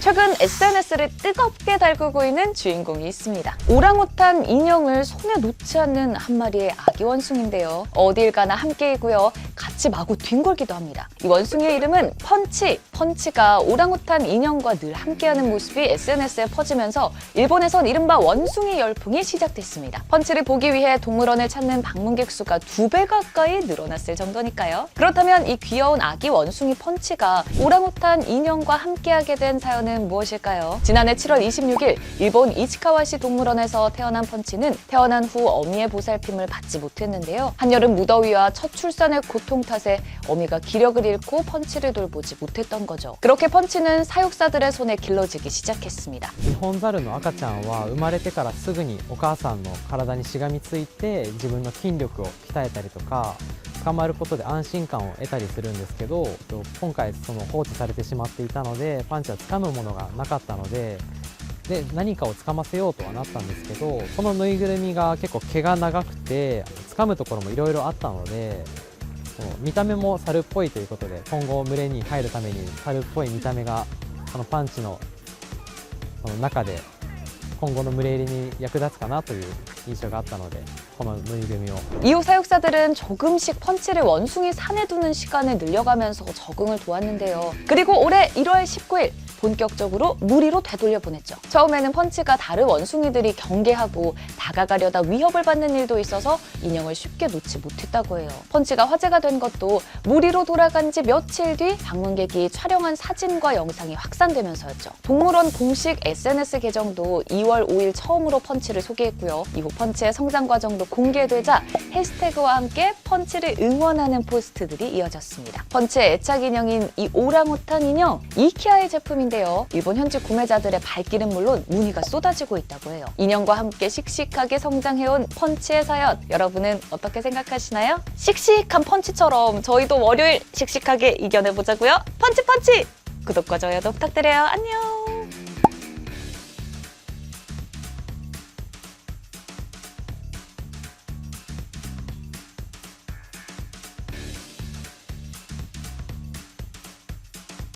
최근 SNS를 뜨겁게 달구고 있는 주인공이 있습니다. 오랑우탄 인형을 손에 놓지 않는 한 마리의 아기 원숭인데요. 어딜 가나 함께이고요. 같이 마구 뒹굴기도 합니다. 이 원숭이의 이름은 펀치. 펀치가 오랑우탄 인형과 늘 함께하는 모습이 SNS에 퍼지면서 일본에선 이른바 원숭이 열풍이 시작됐습니다. 펀치를 보기 위해 동물원을 찾는 방문객 수가 2배 가까이 늘어났을 정도니까요. 그렇다면 이 귀여운 아기 원숭이 펀치가 오랑우탄 인형과 함께하게 된 사연은 무엇일까요? 지난해 7월 26일 일본 이치카와시 동물원에서 태어난 펀치는 태어난 후 어미의 보살핌을 받지 못했는데요. 한여름 무더위와 첫 출산의 고통 탓에 어미가 기력을 잃고 펀치를 돌보지 못했던 거죠. 그렇게 펀치는 사육사들의 손에 길러지기 시작했습니다. ニホンザルの赤ちゃんは生まれてからすぐにお母さんの体にしがみついて自分の筋力を鍛えたりとか捕まることで安心感を得たりするんですけど、今回放置されてしまっていたのでパンチは掴むものがなかったので何かを掴ませようとはなったんですけど、このぬいぐるみが結構毛が長くて掴むところもいろいろあったので見た目も猿っぽいということで今後群れに入るために猿っぽい見た目がこのパンチの中で今後の群れ入りに役立つかなという印象があったのでこのぬいぐるみを 이후 사육사들은 조금씩 펀치를 원숭이 산에 두는 시간을 늘려가면서 적응을 도왔는데요. 그리고 올해 1월 19일 본격적으로 무리로 되돌려 보냈죠. 처음에는 펀치가 다른 원숭이들이 경계하고 다가가려다 위협을 받는 일도 있어서 인형을 쉽게 놓지 못했다고 해요. 펀치가 화제가 된 것도 무리로 돌아간 지 며칠 뒤 방문객이 촬영한 사진과 영상이 확산되면서였죠. 동물원 공식 SNS 계정도 2월 5일 처음으로 펀치를 소개했고요. 이후 펀치의 성장 과정도 공개되자 해시태그와 함께 펀치를 응원하는 포스트들이 이어졌습니다. 펀치의 애착 인형인 이 오랑우탄 인형, 이케아의 제품인데요. 일본 현지 구매자들의 발길은 물론 문의가 쏟아지고 있다고 해요. 인형과 함께 씩씩하게 성장해온 펀치의 사연, 여러분은 어떻게 생각하시나요? 씩씩한 펀치처럼 저희도 월요일 씩씩하게 이겨내보자고요. 펀치 펀치! 구독과 좋아요도 부탁드려요. 안녕!